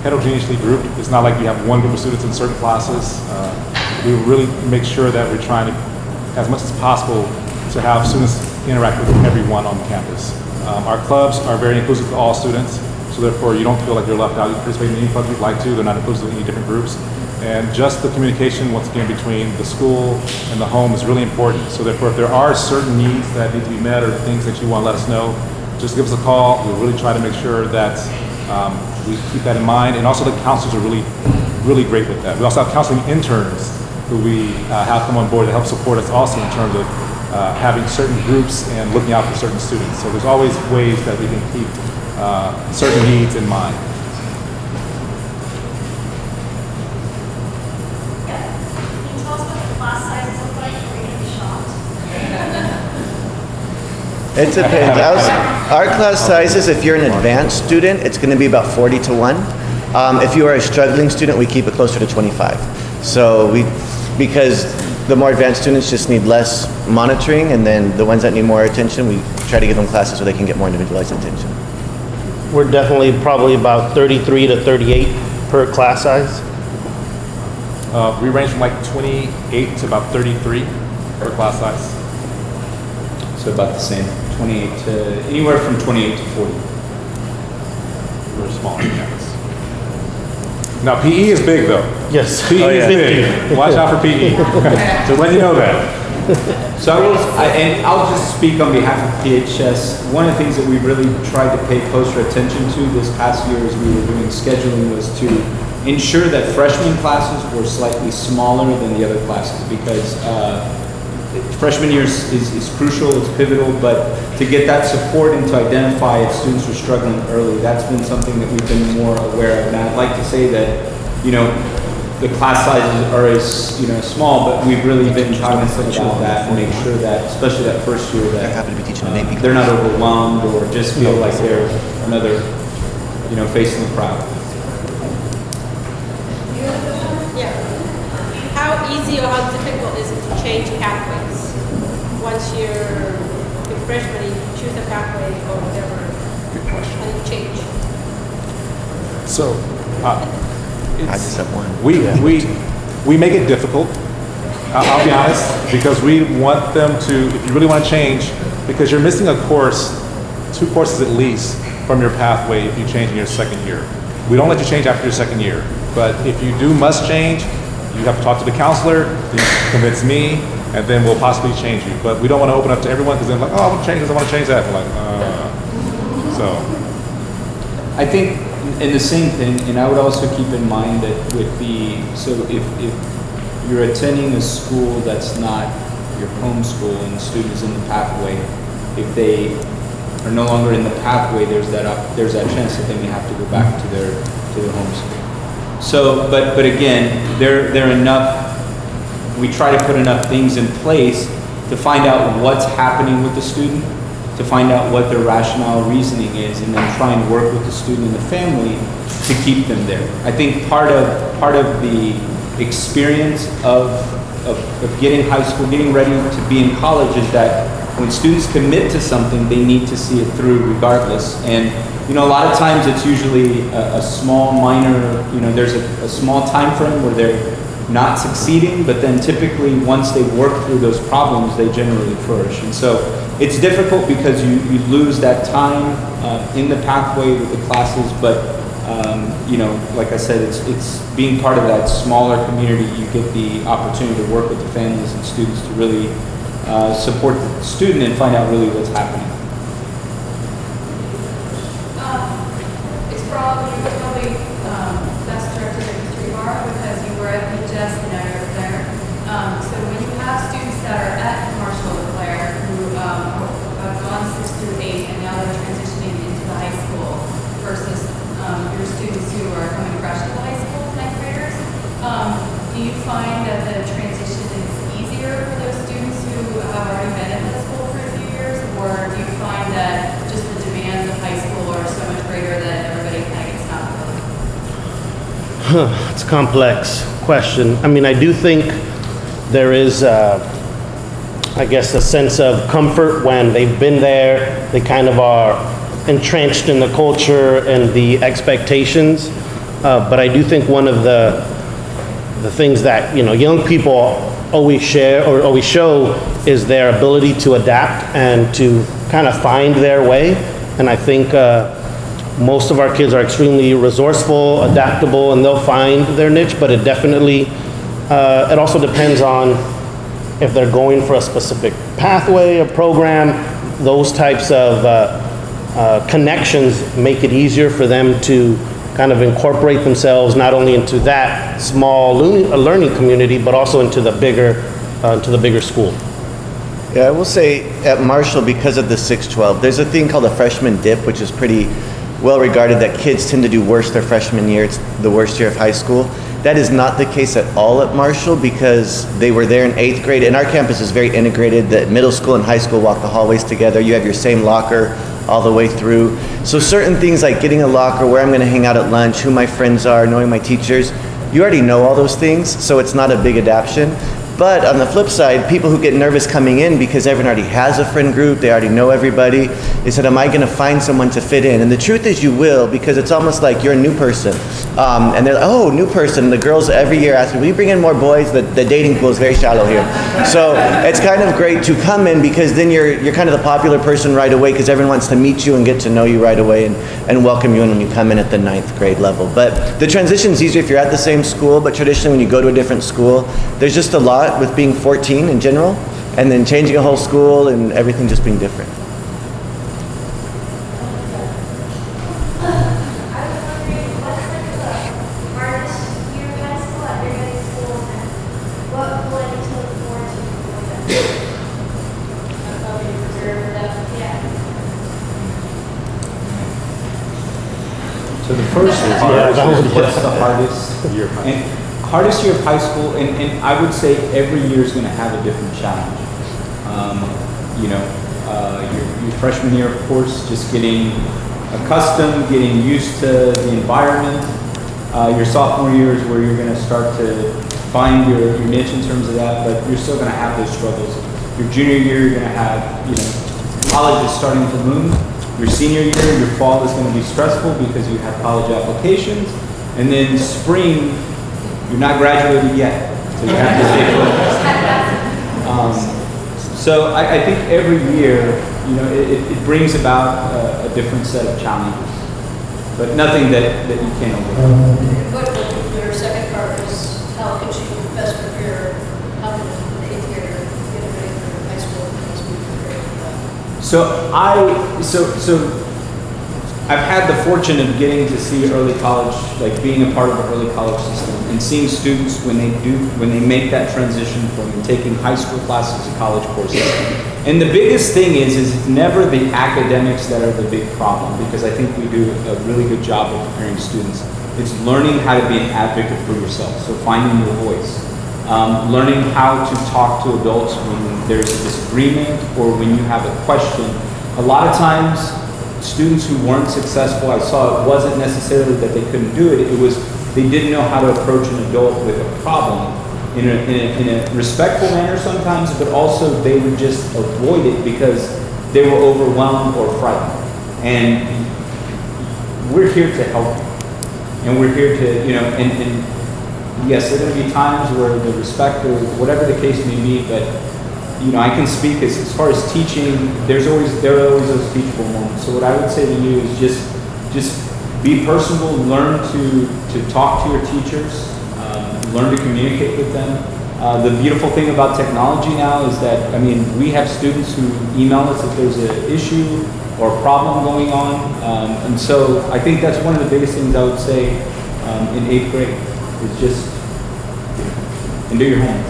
heterogeneously grouped. It's not like you have one group of students in certain classes. We really make sure that we're trying to, as much as possible, to have students interact with everyone on campus. Our clubs are very inclusive to all students, so therefore you don't feel like you're left out. You can participate in any club you'd like to. They're not inclusive in any different groups. And just the communication, once again, between the school and the home is really important. So therefore, if there are certain needs that need to be met or things that you want to let us know, just give us a call. We'll really try to make sure that we keep that in mind. And also the counselors are really great with that. We also have counseling interns who we have come on board to help support us also in terms of having certain groups and looking out for certain students. So there's always ways that we can keep certain needs in mind. It depends. Our class sizes, if you're an advanced student, it's going to be about 40 to 1. If you are a struggling student, we keep it closer to 25. So because the more advanced students just need less monitoring, and then the ones that need more attention, we try to give them classes so they can get more individualized attention. We're definitely probably about 33 to 38 per class size. We range from like 28 to about 33 per class size. So about the same, 28 to, anywhere from 28 to 40. We're smaller campus. Now PE is big though. Yes. PE is big. Watch out for PE. Just let you know that. So I'll just speak on behalf of PHS. One of the things that we really tried to pay closer attention to this past year as we were doing scheduling was to ensure that freshman classes were slightly smaller than the other classes, because freshman year is crucial, it's pivotal, but to get that support and to identify if students are struggling early, that's been something that we've been more aware of. And I'd like to say that, the class sizes are as small, but we've really been cognizant about that and make sure that, especially that first year, that they're not overwhelmed or just feel like they're another face in the crowd. Yeah. How easy or how difficult is it to change pathways? Once you're a freshman, you choose a pathway or whatever, and you change. So, I just have one. We make it difficult. I'll be honest, because we want them to, if you really want to change, because you're missing a course, 2 courses at least, from your pathway if you change in your second year. We don't let you change after your second year, but if you must change, you have to talk to the counselor, you convince me, and then we'll possibly change you. But we don't want to open up to everyone, because then like, oh, I want to change this, I want to change that. We're like, so. I think, and the same thing, and I would also keep in mind that if you're attending a school that's not your home school and the student's in the pathway, if they are no longer in the pathway, there's that chance that they may have to go back to their home school. So, but again, there are enough, we try to put enough things in place to find out what's happening with the student, to find out what their rationale reasoning is, and then try and work with the student and the family to keep them there. I think part of the experience of getting high school, getting ready to be in college, is that when students commit to something, they need to see it through regardless. And a lot of times it's usually a small, minor, there's a small time frame where they're not succeeding, but then typically once they work through those problems, they generally flourish. And so it's difficult because you lose that time in the pathway with the classes, but like I said, it's being part of that smaller community. You get the opportunity to work with the families and students to really support the student and find out really what's happening. It's probably best directed at Mr. Ibarra because you were at PHS and now you're Blair. So when you have students that are at Marshall or Blair who have gone 6 through 8 and now they're transitioning into the high school versus your students who are coming fresh to the high school, 9th graders, do you find that the transition is easier for those students who have already been in the school for a few years, or do you find that just the demands of high school are so much greater that everybody kind of gets knocked over? It's a complex question. I mean, I do think there is, I guess, a sense of comfort when they've been there, they kind of are entrenched in the culture and the expectations. But I do think one of the things that, young people always share or always show is their ability to adapt and to kind of find their way. And I think most of our kids are extremely resourceful, adaptable, and they'll find their niche, but it definitely, it also depends on if they're going for a specific pathway, a program. Those types of connections make it easier for them to kind of incorporate themselves not only into that small learning community, but also into the bigger school. Yeah, I will say at Marshall, because of the 612, there's a thing called a freshman dip, which is pretty well regarded, that kids tend to do worse their freshman year. It's the worst year of high school. That is not the case at all at Marshall, because they were there in 8th grade, and our campus is very integrated. The middle school and high school walk the hallways together. You have your same locker all the way through. So certain things like getting a locker, where I'm going to hang out at lunch, who my friends are, knowing my teachers, you already know all those things, so it's not a big adaptation. But on the flip side, people who get nervous coming in because everyone already has a friend group, they already know everybody, they said, am I going to find someone to fit in? And the truth is you will, because it's almost like you're a new person. And they're like, oh, new person. The girls every year ask me, will you bring in more boys? The dating pool is very shallow here. So it's kind of great to come in, because then you're kind of the popular person right away, because everyone wants to meet you and get to know you right away and welcome you in when you come in at the 9th grade level. But the transition's easier if you're at the same school, but traditionally when you go to a different school, there's just a lot with being 14 in general, and then changing a whole school and everything just being different. So the first is what's the hardest year of high school? Hardest year of high school, and I would say every year is going to have a different challenge. Your freshman year, of course, just getting accustomed, getting used to the environment. Your sophomore year is where you're going to start to find your niche in terms of that, but you're still going to have those struggles. Your junior year, you're going to have, college is starting to loom. Your senior year, your fall is going to be stressful because you have college applications. And then spring, you're not graduated yet, so you have to stay focused. So I think every year, it brings about a different set of challenges, but nothing that you can't overcome. But your second part is how could you best prepare how can the 8th grader get ready for high school and be prepared for that? So I've had the fortune of getting to see early college, like being a part of the early college system, and seeing students when they make that transition from taking high school classes to college courses. And the biggest thing is never the academics that are the big problem, because I think we do a really good job of preparing students. It's learning how to be an advocate for yourself, so finding your voice. Learning how to talk to adults when there's a disagreement or when you have a question. A lot of times, students who weren't successful, I saw it wasn't necessarily that they couldn't do it, it was they didn't know how to approach an adult with a problem in a respectful manner sometimes, but also they would just avoid it because they were overwhelmed or frightened. And we're here to help you. And we're here to, and yes, there are going to be times where the respect or whatever the case may be, but I can speak as far as teaching, there are always those teachable moments. So what I would say to you is just be personable, learn to talk to your teachers, learn to communicate with them. The beautiful thing about technology now is that, we have students who email us if there's an issue or a problem going on. And so I think that's one of the biggest things I would say in 8th grade is just, and do your homework.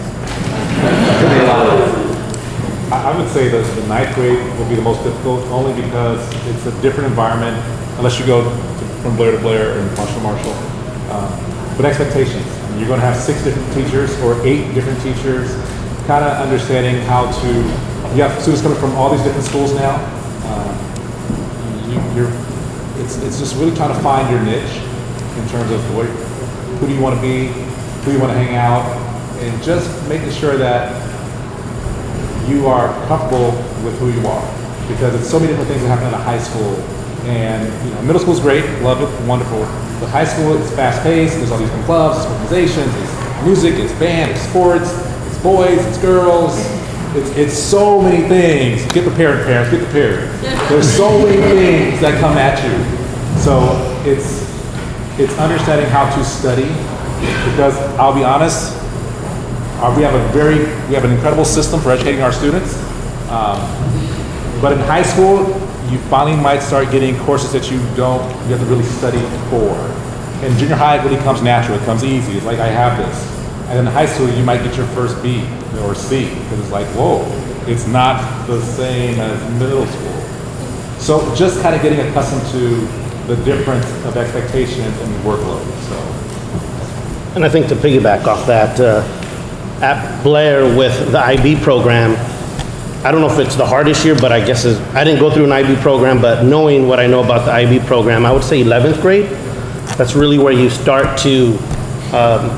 I would say that the 9th grade will be the most difficult, only because it's a different environment, unless you go from Blair to Blair and Marshall to Marshall. But expectations. You're going to have 6 different teachers or 8 different teachers, kind of understanding how to, you have students coming from all these different schools now. It's just really trying to find your niche in terms of who do you want to be, who you want to hang out, and just making sure that you are comfortable with who you are, because it's so many different things that happen in a high school. And middle school is great, love it, wonderful. The high school is fast-paced, there's all these different clubs, it's organizations, it's music, it's band, it's sports, it's boys, it's girls, it's so many things. Get prepared, parents, get prepared. There's so many things that come at you. So it's understanding how to study, because I'll be honest, we have an incredible system for educating our students. But in high school, you finally might start getting courses that you have to really study for. In junior high, it really comes natural, it comes easy. It's like, I have this. And in high school, you might get your first B or C, because it's like, whoa, it's not the same as middle school. So just kind of getting accustomed to the difference of expectations and workload, so. And I think to piggyback off that, at Blair with the IB program, I don't know if it's the hardest year, but I guess I didn't go through an IB program, but knowing what I know about the IB program, I would say 11th grade. That's really where you start to,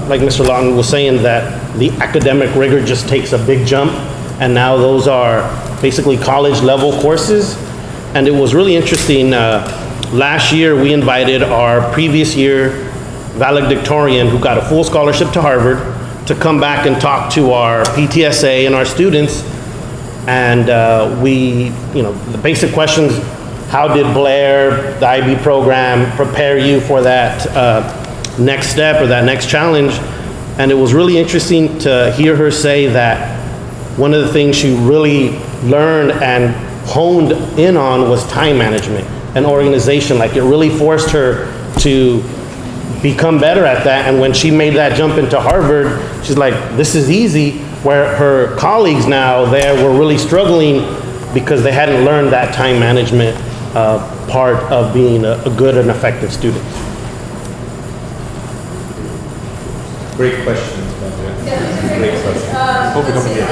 like Mr. Lawton was saying, that the academic rigor just takes a big jump. And now those are basically college level courses. And it was really interesting. Last year, we invited our previous year valedictorian who got a full scholarship to Harvard to come back and talk to our PTSA and our students. And the basic questions, how did Blair, the IB program, prepare you for that next step or that next challenge? And it was really interesting to hear her say that one of the things she really learned and honed in on was time management and organization. Like, it really forced her to become better at that. And when she made that jump into Harvard, she's like, this is easy, where her colleagues now there were really struggling because they hadn't learned that time management part of being a good and effective student. Great questions, Benjamin. Great questions. Hope we don't forget. I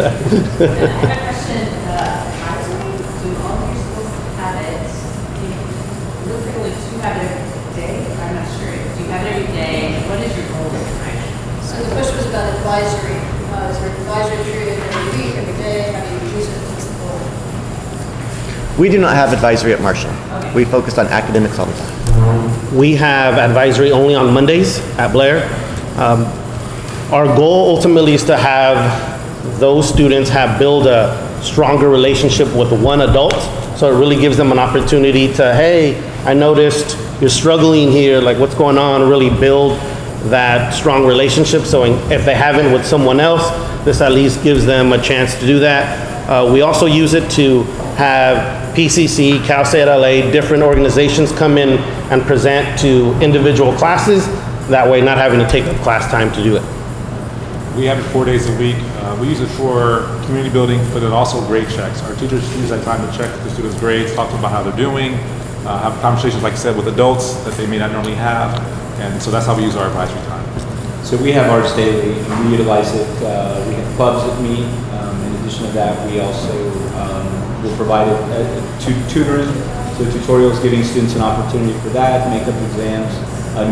have a question. Advisory, do all of your schools have it? It looks like only 2 have it every day. I'm not sure. Do you have it every day? What is your goal with it? So the question was about advisory. Is there an advisory period every week, every day? How do you use it? What's the goal? We do not have advisory at Marshall. Okay. We focused on academics all the time. We have advisory only on Mondays at Blair. Our goal ultimately is to have those students build a stronger relationship with one adult. So it really gives them an opportunity to, hey, I noticed you're struggling here, like what's going on, really build that strong relationship. So if they haven't with someone else, this at least gives them a chance to do that. We also use it to have PCC, Cal State LA, different organizations come in and present to individual classes. That way, not having to take up class time to do it. We have it 4 days a week. We use it for community building, but then also grade checks. Our teachers use that time to check the students' grades, talk to them about how they're doing, have conversations, like I said, with adults that they may not normally have. And so that's how we use our advisory time. So we have ours daily, and we utilize it. We have clubs that meet. In addition to that, we also will provide tutoring, so tutorials, giving students an opportunity for that, make up exams,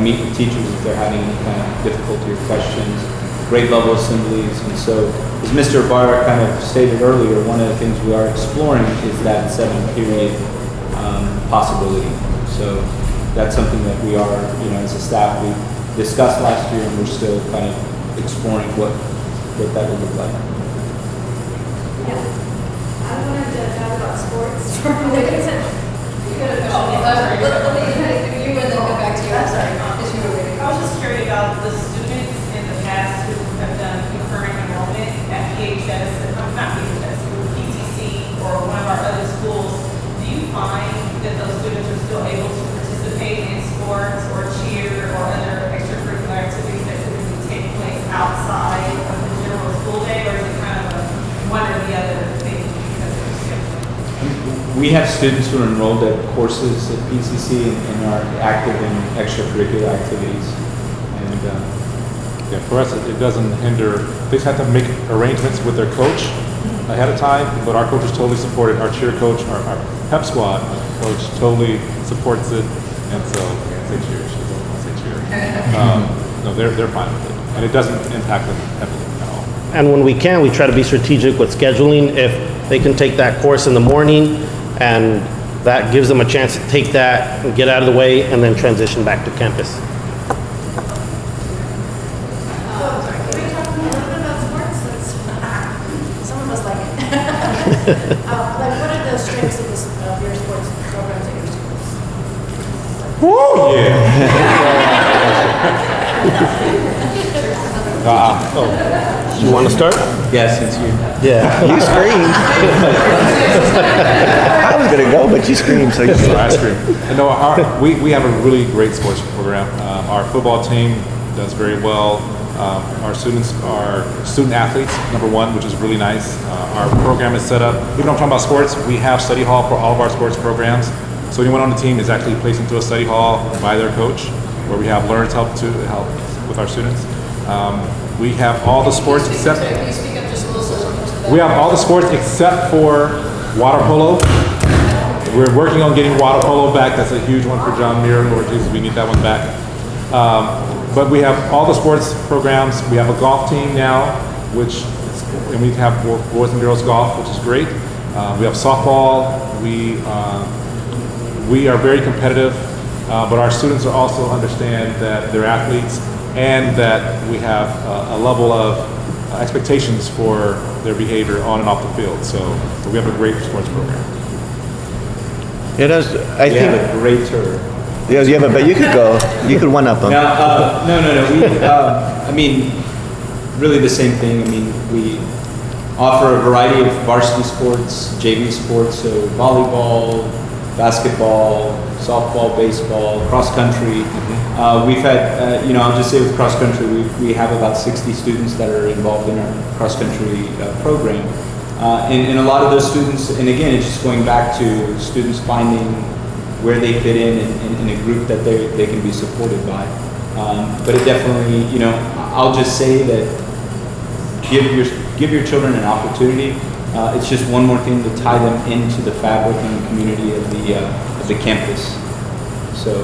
meet with teachers if they're having any kind of difficulty or questions, grade level assemblies. And so, as Mr. Barr kind of stated earlier, one of the things we are exploring is that 7-period possibility. So that's something that we are, as a staff, we discussed last year, and we're still kind of exploring what that would look like. I wanted to talk about sports for a minute. You got a question? Let me do you and then go back to you. I'm sorry. Because you were waiting. I was just curious about the students in the past who have done concurrent enrollment at PHS, not PHS, PCC, or one of our other schools. Do you find that those students are still able to participate in sports or cheer or other extracurricular activities that typically take place outside of the general school day, or is it kind of a one or the other thing because of the schedule? We have students who are enrolled at courses at PCC and are active in extracurricular activities. And for us, it doesn't hinder. They just have to make arrangements with their coach ahead of time, but our coach is totally supported. Our cheer coach, our pep squad coach totally supports it. And so, I say cheer, she doesn't want to say cheer. No, they're fine with it. And it doesn't impact them heavily at all. And when we try to be strategic with scheduling. If they can take that course in the morning and that gives them a chance to take that and get out of the way and then transition back to campus. Can we talk a little bit about sports? Some of us like it. Like, what are the strengths of your sports programs at your schools? Woo! Yeah. You want to start? Yeah, since you. Yeah. You screamed. I was gonna go, but you screamed, so you. I scream. And no, we have a really great sports program. Our football team does very well. Our students are student athletes, number one, which is really nice. Our program is set up, even though I'm talking about sports, we have study hall for all of our sports programs. So anyone on the team is actually placed into a study hall by their coach, where we have learners help with our students. We have all the sports except. Can you speak up just a little so we're close to that? We have all the sports except for water polo. We're working on getting water polo back. That's a huge one for John Muir. Lord Jesus, we need that one back. But we have all the sports programs. We have a golf team now, and we have boys and girls golf, which is great. We have softball. We are very competitive, but our students also understand that they're athletes and that we have a level of expectations for their behavior on and off the field. So we have a great sports program. It does. I We think. have a greater. Yeah, but you could go. You could one up them. No. We, I mean, really the same thing. I mean, we offer a variety of varsity sports, JV sports, so volleyball, basketball, softball, baseball, cross country. We've had, I'll just say with cross country, we have about 60 students that are involved in our cross country program. And a lot of those students, and again, it's just going back to students finding where they fit in a group that they can be supported by. But it definitely, I'll just say that give your children an opportunity. It's just one more thing to tie them into the fabric and the community of the campus. So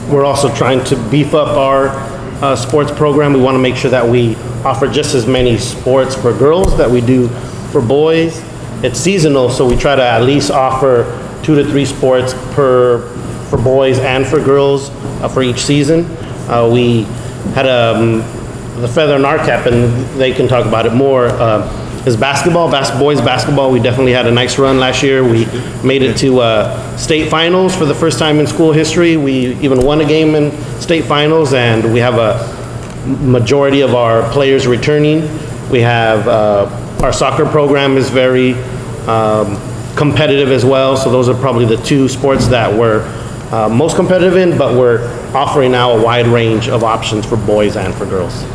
We're also trying to beef up our sports program. We want to make sure that we offer just as many sports for girls that we do for boys. It's seasonal, so we try to at least offer 2 to 3 sports for boys and for girls for each season. We had the feather in our cap, and they can talk about it more, is basketball. Boys basketball, we definitely had a nice run last year. We made it to state finals for the first time in school history. We even won a game in state finals, and we have a majority of our players returning. We have our soccer program is very competitive as well, so those are probably the 2 sports that we're most competitive in, but we're offering now a wide range of options for boys and for girls.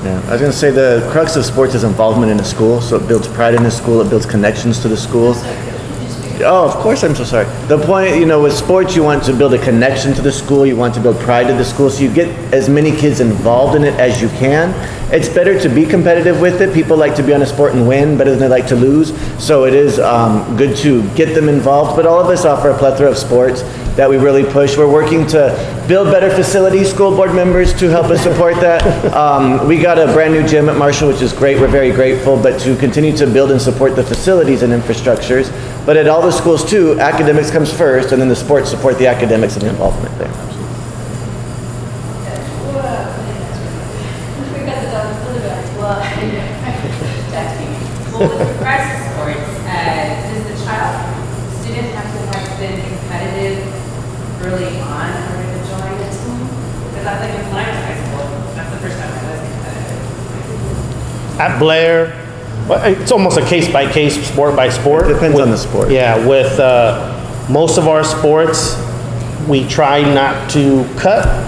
Yeah, I was going to say the crux of sports is involvement in the school, so it builds pride in the school, it builds connections to the school. Oh, of course, I'm so sorry. The point, with sports, you want to build a connection to the school, you want to build pride to the school, so you get as many kids involved in it as you can. It's better to be competitive with it. People like to be on a sport and win better than they like to lose, so it is good to get them involved, but all of us offer a plethora of sports that we really push. We're working to build better facilities, school board members to help us support that. We got a brand new gym at Marshall, which is great, we're very grateful, but to continue to build and support the facilities and infrastructures. But at all the schools too, academics comes first, and then the sports support the academics and the involvement there. We've got the dog in the back. Well, with regards to sports, does the student have to have been competitive early on in order to join the team? Because I think when I was in high school, that's the first time I was competitive. At Blair, well, it's almost a case-by-case, sport-by-sport. It depends on the sport. Yeah, with most of our sports, we try not to cut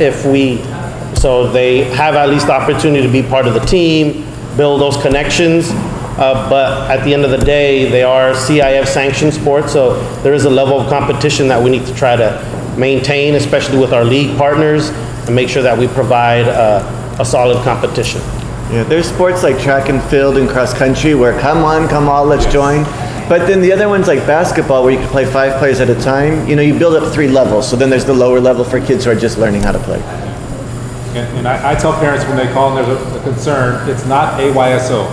so they have at least the opportunity to be part of the team, build those connections. But at the end of the day, they are CIF sanctioned sports, so there is a level of competition that we need to try to maintain, especially with our league partners, and make sure that we provide a solid competition. Yeah, there's sports like track and field and cross country where come on, let's join. But then the other ones like basketball where you can play 5 players at a time, you build up 3 levels. So then there's the lower level for kids who are just learning how to play. And I tell parents when they call and there's a concern, it's not AYSO.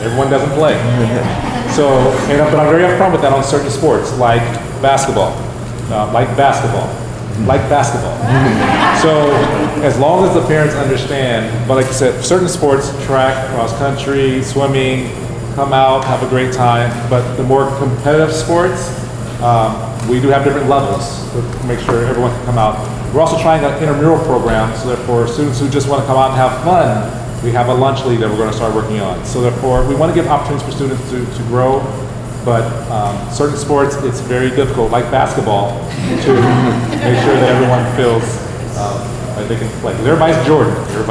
Everyone doesn't play. So, but I'm very upfront with that on certain sports, like basketball, like basketball. So, as long as the parents understand, but like I said, certain sports, track, cross country, swimming, come out, have a great time. But the more competitive sports, we do have different levels to make sure everyone can come out. We're also trying an intramural program, so therefore students who just want to come out and have fun, we have a lunch league that we're going to start working on. So therefore, we want to give opportunities for students to grow, but certain sports, it's very difficult, like basketball, to make sure that everyone feels like they can play. 'Cause everybody's Jordan. Who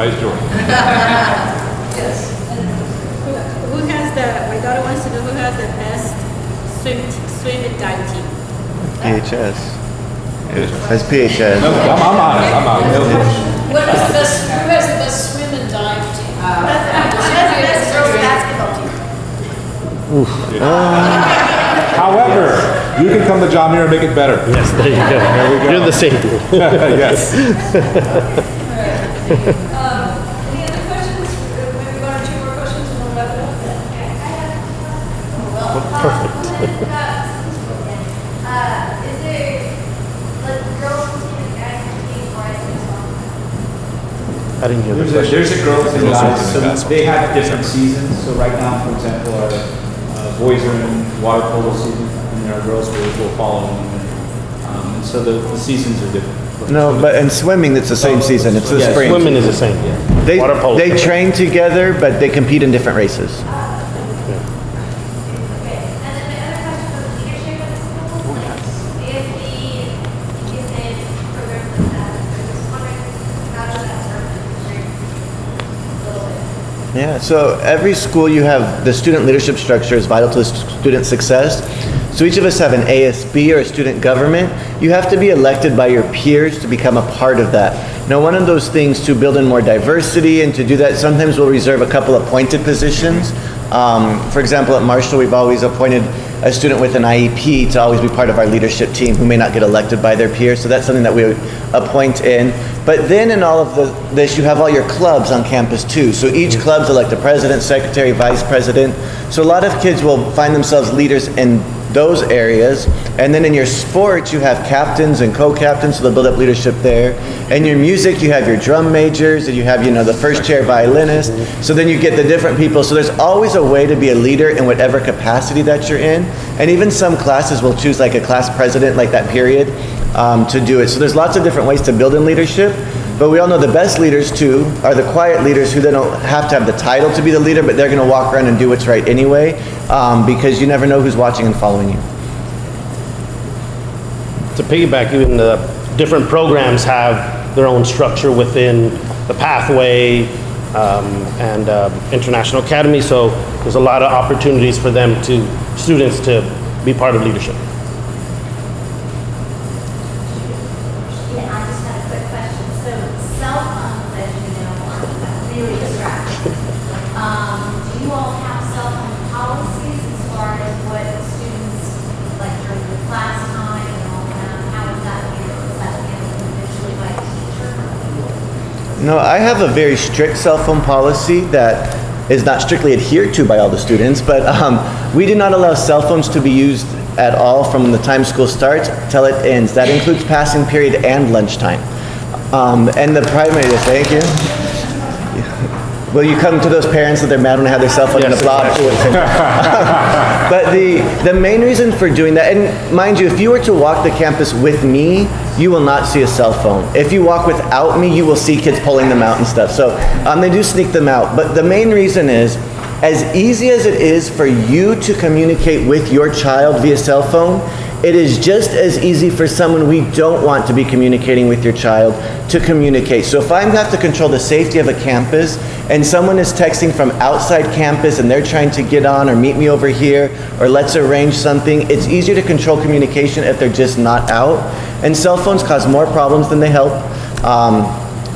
has my daughter wants to know who has the best swim and dive team? PHS. That's PHS. I'm on it. What is the best, who has the best swim and dive team? That's girls basketball team. However, you can come to John Muir and make it better. Yes, there you go. There we go. You're the safety. Yes. Any other questions? Maybe one or two more questions and we'll wrap it up. Perfect. Is there, like, girls team and guys team, or is it I didn't hear the question. There's a girls and guys, so they have different seasons. So right now, for example, our boys are in water polo season, and our girls will follow them. And so the seasons are different. No, but in swimming, it's the same season. It's the Yeah, spring. Swimming is the same, yeah. Water polo. They train together, but they compete in different races. okay? And then my other question was leadership at the school. Is it programs like that? I'm just wondering, how does that work in the district? A little bit. Yeah, so every school you have, the student leadership structure is vital to the student success. So each of us have an ASB or a student government. You have to be elected by your peers to become a part of that. Now, one of those things to build in more diversity and to do that, sometimes we'll reserve a couple appointed positions. For example, at Marshall, we've always appointed a student with an IEP to always be part of our leadership team who may not get elected by their peers. So that's something that we appoint in. But then in all of this, you have all your clubs on campus too. So each club's elect a president, secretary, vice president. So a lot of kids will find themselves leaders in those areas. And then in your sports, you have captains and co-captains, so they'll build up leadership there. And your music, you have your drum majors, and you have, the first chair violinist. So then you get the different people. So there's always a way to be a leader in whatever capacity that you're in. And even some classes will choose like a class president, like that period, to do it. So there's lots of different ways to build in leadership. But we all know the best leaders too are the quiet leaders who they don't have to have the title to be the leader, but they're going to walk around and do what's right anyway, because you never know who's watching and following you. To piggyback, even the different programs have their own structure within the pathway and International Academy, so there's a lot of opportunities for students to be part of leadership. Yeah, I just had a quick question. So cell phones, as you know, are really distracting. Do you all have cell phone policies as far as what students, like during the class time and all that? How is that handled? Is that handled individually by a teacher? No, I have a very strict cell phone policy that is not strictly adhered to by all the students, but we do not allow cell phones to be used at all from the time school starts till it ends. That includes passing period and lunchtime. And the primary, thank you. Will you come to those parents that they're mad when they have their cell phone in a block? But the main reason for doing that, and mind you, if you were to walk the campus with me, you will not see a cell phone. If you walk without me, you will see kids pulling them out and stuff. So they do sneak them out. But the main reason is, as easy as it is for you to communicate with your child via cell phone, it is just as easy for someone we don't want to be communicating with your child to communicate. So if I have to control the safety of a campus and someone is texting from outside campus and they're trying to get on or meet me over here or let's arrange something, it's easier to control communication if they're just not out. And cell phones cause more problems than they help.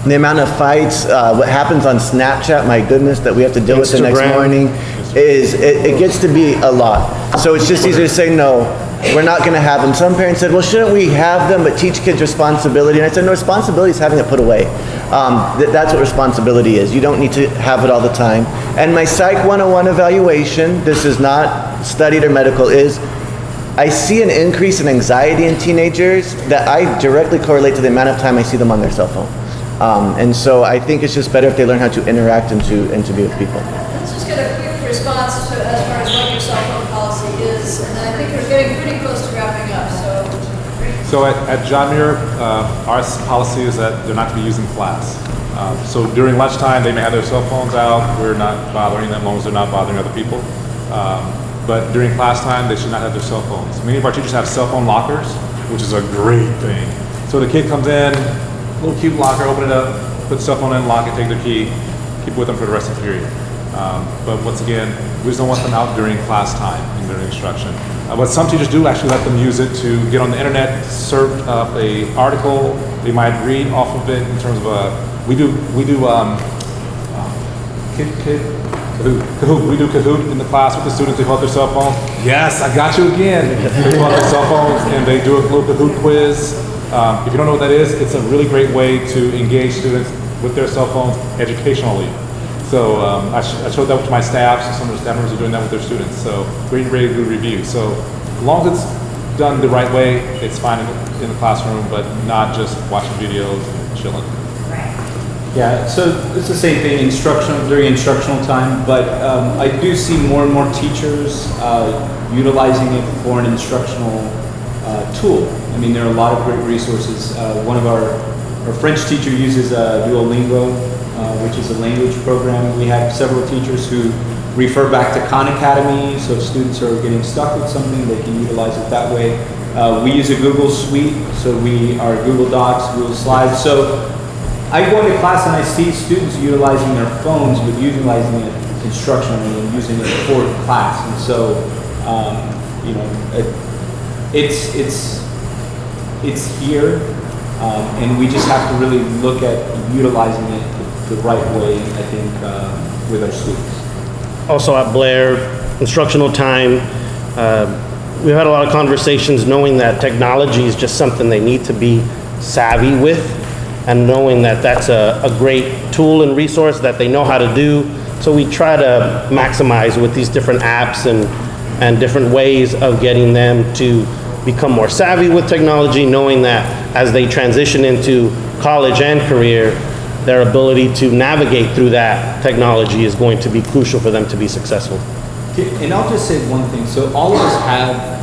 The amount of fights, what happens on Snapchat, my goodness, that we have to deal with the next morning, it gets to be a lot. So it's just easier to say no. we're not going to have them. Some parents said, well, shouldn't we have them but teach kids responsibility? And I said, no, responsibility is having it put away. That's what responsibility is. You don't need to have it all the time. And my Psych 101 evaluation, this is not studied or medical, is I see an increase in anxiety in teenagers that I directly correlate to the amount of time I see them on their cell phone. And so I think it's just better if they learn how to interact and to be with people. Let's just get a quick response to, as far as what your cell phone policy is, and then I think we're getting pretty close to wrapping up, so. So at John Muir, our policy is that they're not to be used in class. So during lunchtime, they may have their cell phones out. We're not bothering them as long as they're not bothering other people. But during class time, they should not have their cell phones. Many of our teachers have cell phone lockers, which is a great thing. So the kid comes in, little cute locker, open it up, put the cell phone in, lock it, take their key, keep it with them for the rest of the period. But once again, we just don't want them out during class time and during instruction. But some teachers do actually let them use it to get on the internet, search up a article. They might read off of it in terms of we do Kahoot. We do Kahoot in the class with the students. They pull out their cell phone. Yes, I got you again. They pull out their cell phones and they do a little Kahoot quiz. If you don't know what that is, it's a really great way to engage students with their cell phones educationally. So I showed that to my staff, so some of the staff members are doing that with their students. So we're getting ready to do a review. So as long as it's done the right way, it's fine in the classroom, but not just watching videos and chilling. Yeah, so it's the same thing during instructional time, but I do see more and more teachers utilizing it for an instructional tool. I mean, there are a lot of great resources. One of our French teacher uses Duolingo, which is a language program. We have several teachers who refer back to Khan Academy, so if students are getting stuck with something, they can utilize it that way. We use a Google Suite, so we are Google Docs, Google Slides. So I go into class and I see students utilizing their phones, but utilizing it instructionally and using it for class. And so, you know, it's here, and we just have to really look at utilizing it the right way, I think, with our students. Also at Blair, instructional time, we've had a lot of conversations knowing that technology is just something they need to be savvy with, and knowing that that's a great tool and resource that they know how to do. So we try to maximize with these different apps and different ways of getting them to become more savvy with technology, knowing that as they transition into college and career, their ability to navigate through that technology is going to be crucial for them to be successful. And I'll just say one thing. So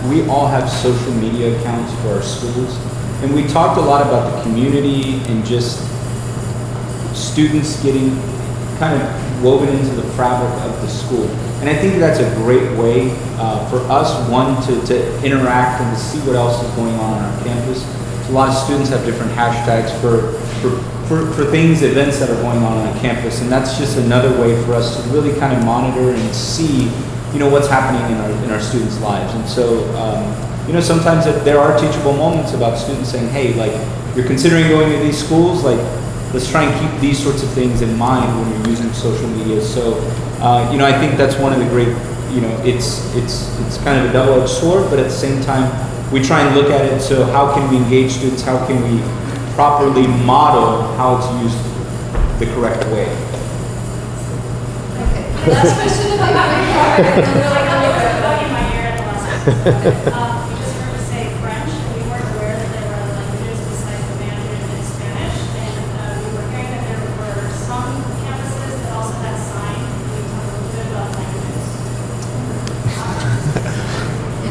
we all have social media accounts for our schools. And we talked a lot about the community and just students getting kind of woven into the fabric of the school. And I think that's a great way for us, one, to interact and to see what else is going on our campus. So a lot of students have different hashtags for things, events that are going on campus. And that's just another way for us to really kind of monitor and see, you know, what's happening in our students' lives. And so, you know, sometimes there are teachable moments about students saying, hey, like, you're considering going to these schools, like, let's try and keep these sorts of things in mind when you're using social media. So, you know, I think that's one of the great, you know, it's kind of a double-edged sword, but at the same time, we try and look at it, so how can we engage students, how can we properly model how it's used the correct way. Okay, last question about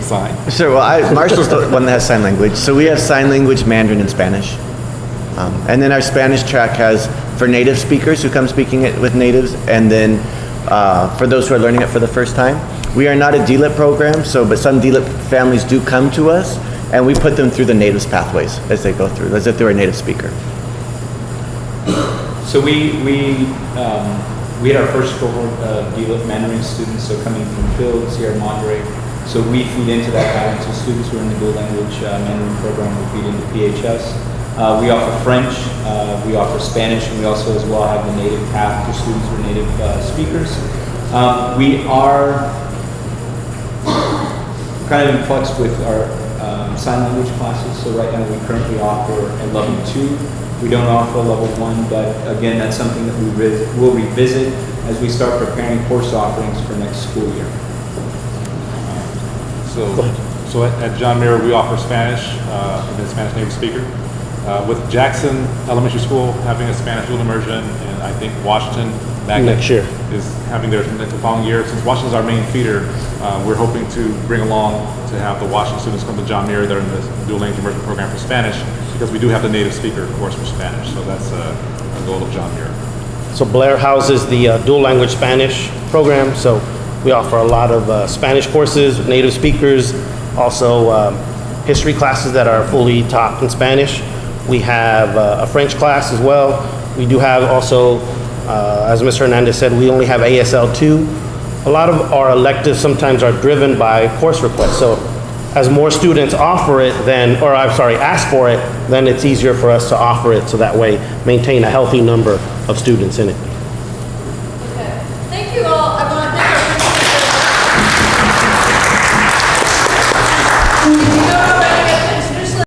Sign. Sure, well, Marshall's the one that has sign language. So we have sign language, Mandarin, and Spanish. And then our Spanish track has for native speakers who come speaking it with natives, and then for those who are learning it for the first time. We are not a DLIP program, but some DLIP families do come to us, and we put them through the natives pathways as they go through, as if they were a native speaker. So we had our first cohort of DLIP Mandarin students, so coming from Fields here in Monterey. So we feed into that guidance. So students who are in the dual language Mandarin program will feed into PHS. We offer French, we offer Spanish, and we also as well have the native path for students who are native speakers. We are kind of in flux with our sign language classes. So right now we currently offer a level 2. We don't offer a level 1, but again, that's something that we'll revisit as we start preparing course offerings for next school year. So at John Muir, we offer Spanish, and then Spanish native speaker. With Jackson Elementary School having a Spanish dual immersion, and I think Washington Next year. is having theirs the following year. Since Washington's our main feeder, we're hoping to bring along to have the Washington students come to John Muir. They're in the dual language immersion program for Spanish, because we do have the native speaker course for Spanish. So that's a goal of John Muir. So Blair houses the dual language Spanish program, so we offer a lot of Spanish courses with native speakers, also history classes that are fully taught in Spanish. We have a French class as well. We do have also, as Mr. Hernandez said, we only have ASL 2. A lot of our electives sometimes are driven by course requests. So as more students offer it, ask for it, then it's easier for us to offer it, so that way maintain a healthy number of students in it.